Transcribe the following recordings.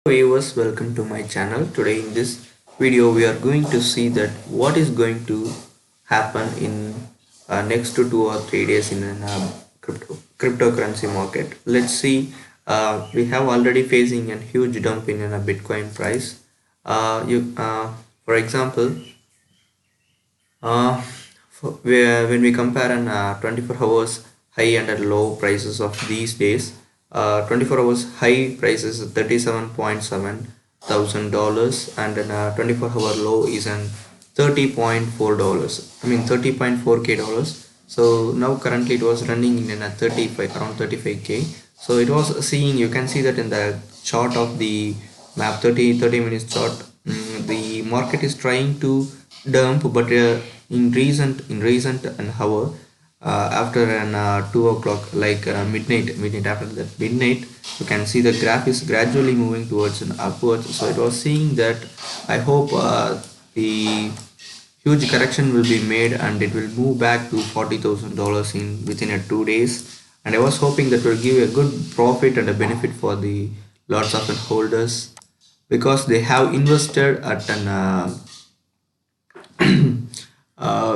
Viewers, welcome to my channel. Today in this video we are going to see that what is going to happen in next to 2 or 3 days in an cryptocurrency market. Let's see. We have already facing a huge dump in a Bitcoin price. For example, uh, when we compare an 24 hours high and low prices of these days, 24 hours high price is $37.7 thousand and then 24-hour low is an $30.4. I mean $30.4K. So now currently it was running in a 35 around 35K. So it was seeing, you can see that in the chart of the map, 30 minutes chart. The market is trying to dump, but in recent an hour, after an 2 o'clock, like midnight, after that midnight, you can see the graph is gradually moving towards an upwards. So it was seeing that I hope the huge correction will be made and it will move back to $40,000 in within a 2 days. And I was hoping that will give a good profit and a benefit for the lots of holders, because they have invested at an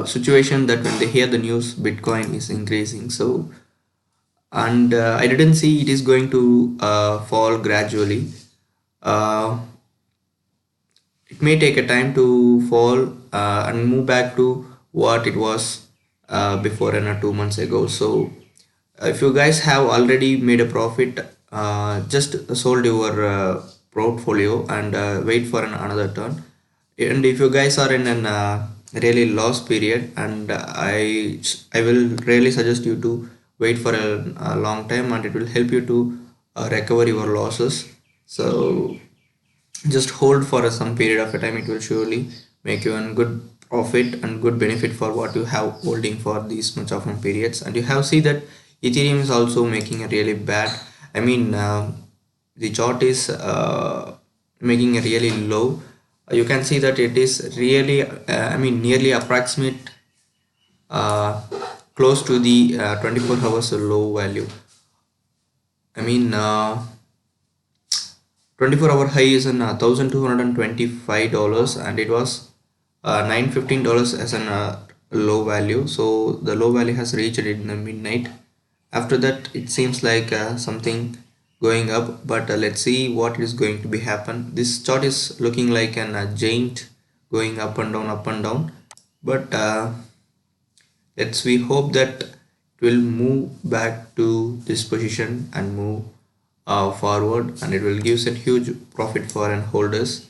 situation that when they hear the news Bitcoin is increasing. So, and I didn't see it is going to fall gradually. uh, it may take a time to fall and move back to what it was before and 2 months ago. So if you guys have already made a profit, just sold your portfolio and wait for another turn. And if you guys are in an really loss period, and I will really suggest you to wait for a long time, and it will help you to recover your losses. So just hold for some period of a time. It will surely make you a good profit and good benefit for what you have holding for these much of periods. And you have see that Ethereum is also making a really bad, I mean, the chart is making a really low. You can see that it is really I mean nearly approximate, uh, close to the 24 hours low value. I mean, 24-hour high is an $1,225, and it was $915 as an low value. So the low value has reached it in the midnight. After that it seems like something going up, but let's see what is going to be happen. This chart is looking like an giant going up and down, but let's we hope that it will move back to this position and move forward, and it will give a huge profit for an holders.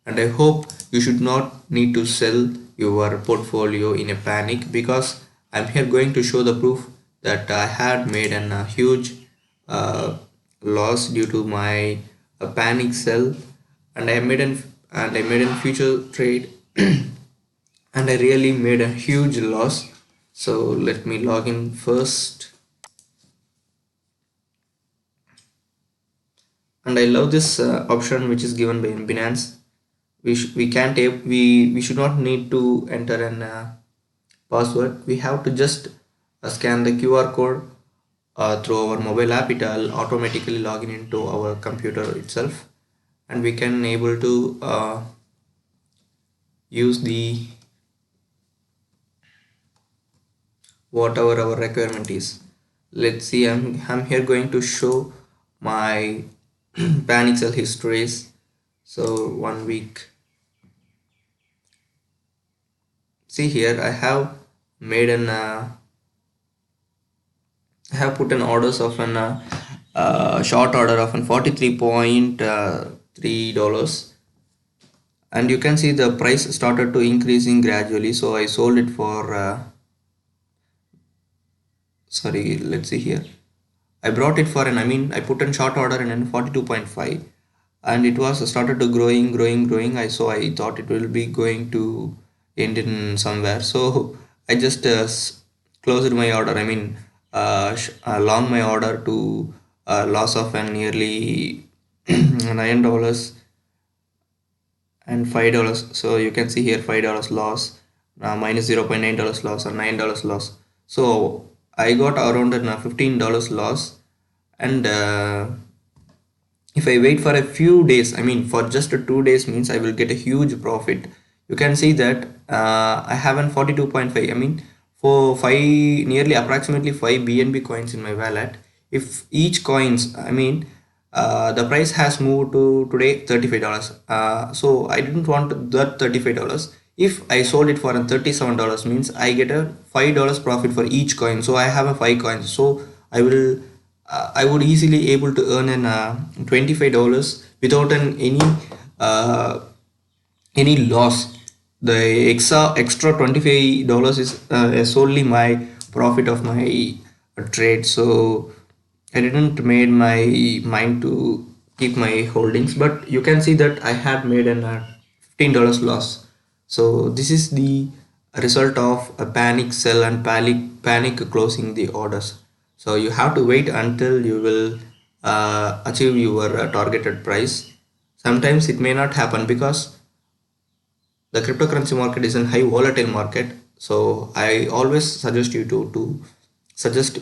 And I hope you should not need to sell your portfolio in a panic, because I'm here going to show the proof that I had made a huge uh, loss due to my panic sell. And I made a future trade and I really made a huge loss. So let me log in first. And I love this option which is given by Binance. We can't we should not need to enter an password. We have to just scan the QR code through our mobile app. It will automatically log in into our computer itself, and we can able to use the whatever our requirement is. Let's see, I'm here going to show my panic sell histories. So 1 week, see here I have made an I have put an orders of an short order of an $43.3, and you can see the price started to increasing gradually. So I sold it for sorry, let's see here, I brought it for an, I mean I put in short order in 42.5, and it was started to growing. I thought it will be going to end in somewhere. So I just closed my order. I mean, long my order to loss of an nearly $9 and $5. So you can see here $5 loss, minus $0.9 loss, or $9 loss. So I got around $15 loss. And if I wait for a few days, I mean for just 2 days means I will get a huge profit. You can see that I have an 42.5, I mean for 5, nearly approximately 5 BNB coins in my wallet. If each coins, I mean the price has moved to today $35. So I didn't want that $35. If I sold it for a $37 means I get a $5 profit for each coin. So I have a 5 coins. So I will I would easily able to earn an $25 without uh, any loss. The extra $25 is solely my profit of my trade. So I didn't made my mind to keep my holdings, but you can see that I had made an $15 loss. So this is the result of a panic sell and panic closing the orders. So you have to wait until you will achieve your targeted price. Sometimes it may not happen because the cryptocurrency market is a high volatile market. So I always suggest you to invest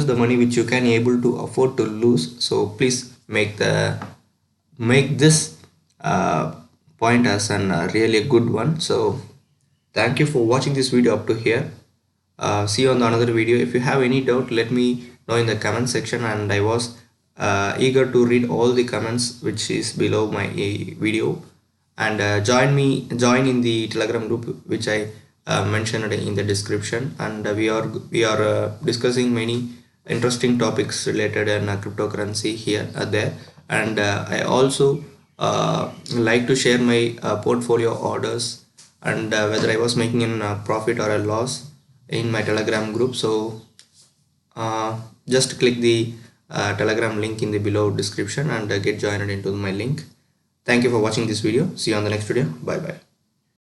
the money which you can able to afford to lose. So please make this uh, point as an really a good one. So thank you for watching this video up to here. See you on the another video. If you have any doubt, let me know in the comment section, and I was eager to read all the comments which is below my video. And join in the Telegram group which I mentioned in the description. And we are discussing many interesting topics related in cryptocurrency here there. And I also like to share my portfolio orders, and whether I was making a profit or a loss in my Telegram group. So just click the Telegram link in the below description and get joined into my link. Thank you for watching this video. See you on the next video. Bye bye.